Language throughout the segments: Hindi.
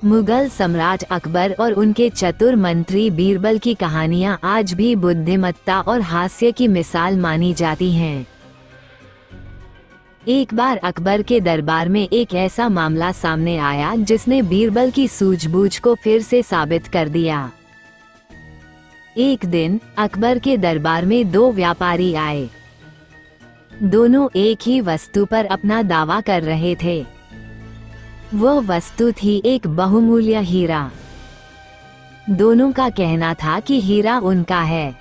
मुगल सम्राट अकबर और उनके चतुर मंत्री बीरबल की कहानियां आज भी बुद्धिमत्ता और हास्य की मिसाल मानी जाती हैं। एक बार अकबर के दरबार में एक ऐसा मामला सामने आया जिसने बीरबल की सूझबूझ को फिर से साबित कर दिया। एक दिन अकबर के दरबार में दो व्यापारी आए। दोनों एक ही वस्तु पर अपना दावा कर रहे थे। वो वस्तु थी एक बहुमूल्य हीरा। दोनों का कहना था कि हीरा उनका है।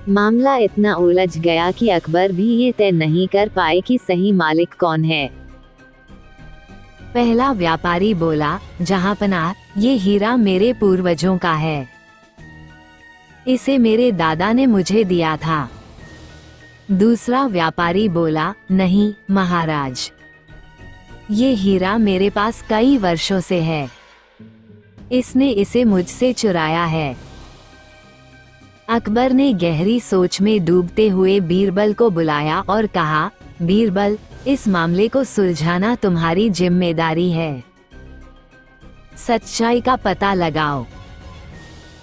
मामला इतना उलझ गया कि अकबर भी ये तय नहीं कर पाए कि सही मालिक कौन है। पहला व्यापारी बोला, जहांपनाह, ये हीरा मेरे पूर्वजों का है। इसे मेरे दादा ने मुझे दिया था। दूसरा व्यापारी बोला, नहीं महाराज, ये हीरा मेरे पास कई वर्षों से है। इसने इसे मुझसे चुराया है। अकबर ने गहरी सोच में डूबते हुए बीरबल को बुलाया और कहा, बीरबल, इस मामले को सुलझाना तुम्हारी जिम्मेदारी है। सच्चाई का पता लगाओ।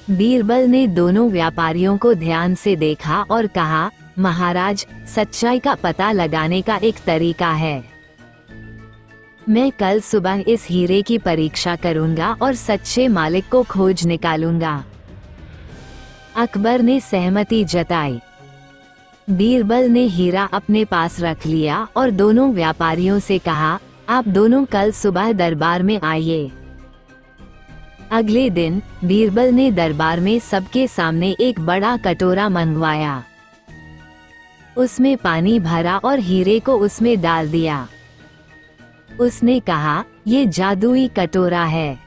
बीरबल ने दोनों व्यापारियों को ध्यान से देखा और कहा, महाराज, सच्चाई का पता लगाने का एक तरीका है। मैं कल सुबह इस हीरे की परीक्षा करूंगा और सच्चे मालिक को खोज निकालूंगा। अकबर ने सहमति जताई। बीरबल ने हीरा अपने पास रख लिया और दोनों व्यापारियों से कहा, आप दोनों कल सुबह दरबार में आइए। अगले दिन बीरबल ने दरबार में सबके सामने एक बड़ा कटोरा मंगवाया। उसमें पानी भरा और हीरे को उसमें डाल दिया। उसने कहा, ये जादुई कटोरा है।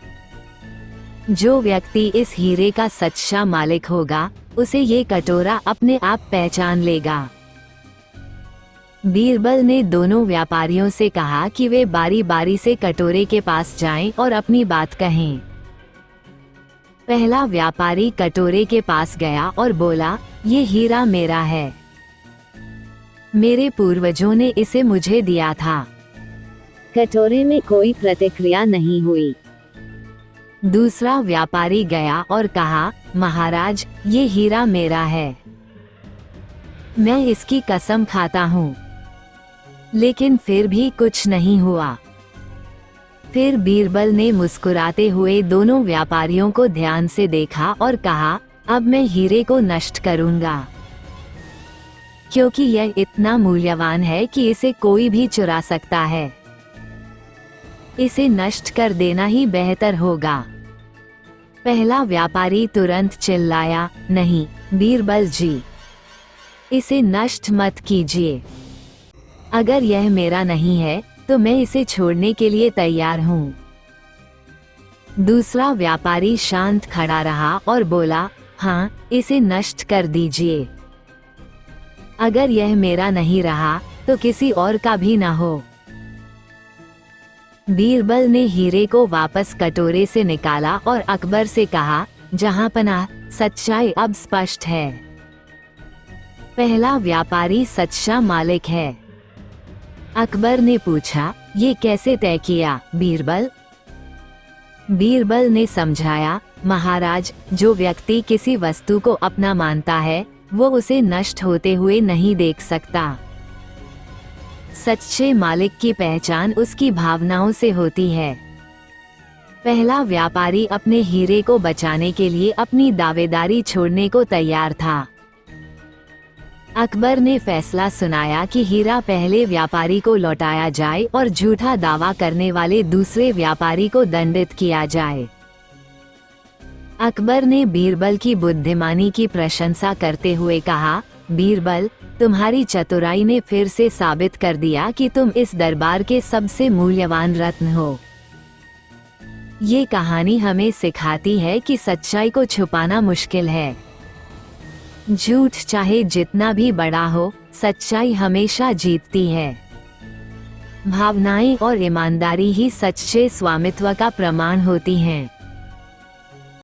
जो व्यक्ति इस हीरे का सच्चा मालिक होगा, उसे ये कटोरा अपने आप पहचान लेगा। बीरबल ने दोनों व्यापारियों से कहा कि वे बारी बारी से कटोरे के पास जाएं और अपनी बात कहें। पहला व्यापारी कटोरे के पास गया और बोला, ये हीरा मेरा है। मेरे पूर्वजों ने इसे मुझे दिया था। कटोरे में कोई प्रतिक्रिया नहीं हुई। दूसरा व्यापारी गया और कहा, महाराज, ये हीरा मेरा है। मैं इसकी कसम खाता हूँ। लेकिन फिर भी कुछ नहीं हुआ। फिर बीरबल ने मुस्कुराते हुए दोनों व्यापारियों को ध्यान से देखा और कहा, अब मैं हीरे को नष्ट करूंगा, क्योंकि यह इतना मूल्यवान है कि इसे कोई भी चुरा सकता है। इसे नष्ट कर देना ही बेहतर होगा। पहला व्यापारी तुरंत चिल्लाया, नहीं बीरबल जी, इसे नष्ट मत कीजिए। अगर यह मेरा नहीं है तो मैं इसे छोड़ने के लिए तैयार हूँ। दूसरा व्यापारी शांत खड़ा रहा और बोला, हाँ, इसे नष्ट कर दीजिए। अगर यह मेरा नहीं रहा तो किसी और का भी ना हो। बीरबल ने हीरे को वापस कटोरे से निकाला और अकबर से कहा, जहांपनाह, सच्चाई अब स्पष्ट है। पहला व्यापारी सच्चा मालिक है। अकबर ने पूछा, ये कैसे तय किया बीरबल? बीरबल ने समझाया, महाराज, जो व्यक्ति किसी वस्तु को अपना मानता है, वो उसे नष्ट होते हुए नहीं देख सकता। सच्चे मालिक की पहचान उसकी भावनाओं से होती है। पहला व्यापारी अपने हीरे को बचाने के लिए अपनी दावेदारी छोड़ने को तैयार था। अकबर ने फैसला सुनाया कि हीरा पहले व्यापारी को लौटाया जाए और झूठा दावा करने वाले दूसरे व्यापारी को दंडित किया जाए। अकबर ने बीरबल की बुद्धिमानी की प्रशंसा करते हुए कहा, बीरबल, तुम्हारी चतुराई ने फिर से साबित कर दिया कि तुम इस दरबार के सबसे मूल्यवान रत्न हो। ये कहानी हमें सिखाती है कि सच्चाई को छुपाना मुश्किल है। झूठ चाहे जितना भी बड़ा हो, सच्चाई हमेशा जीतती है। भावनाएं और ईमानदारी ही सच्चे स्वामित्व का प्रमाण होती हैं।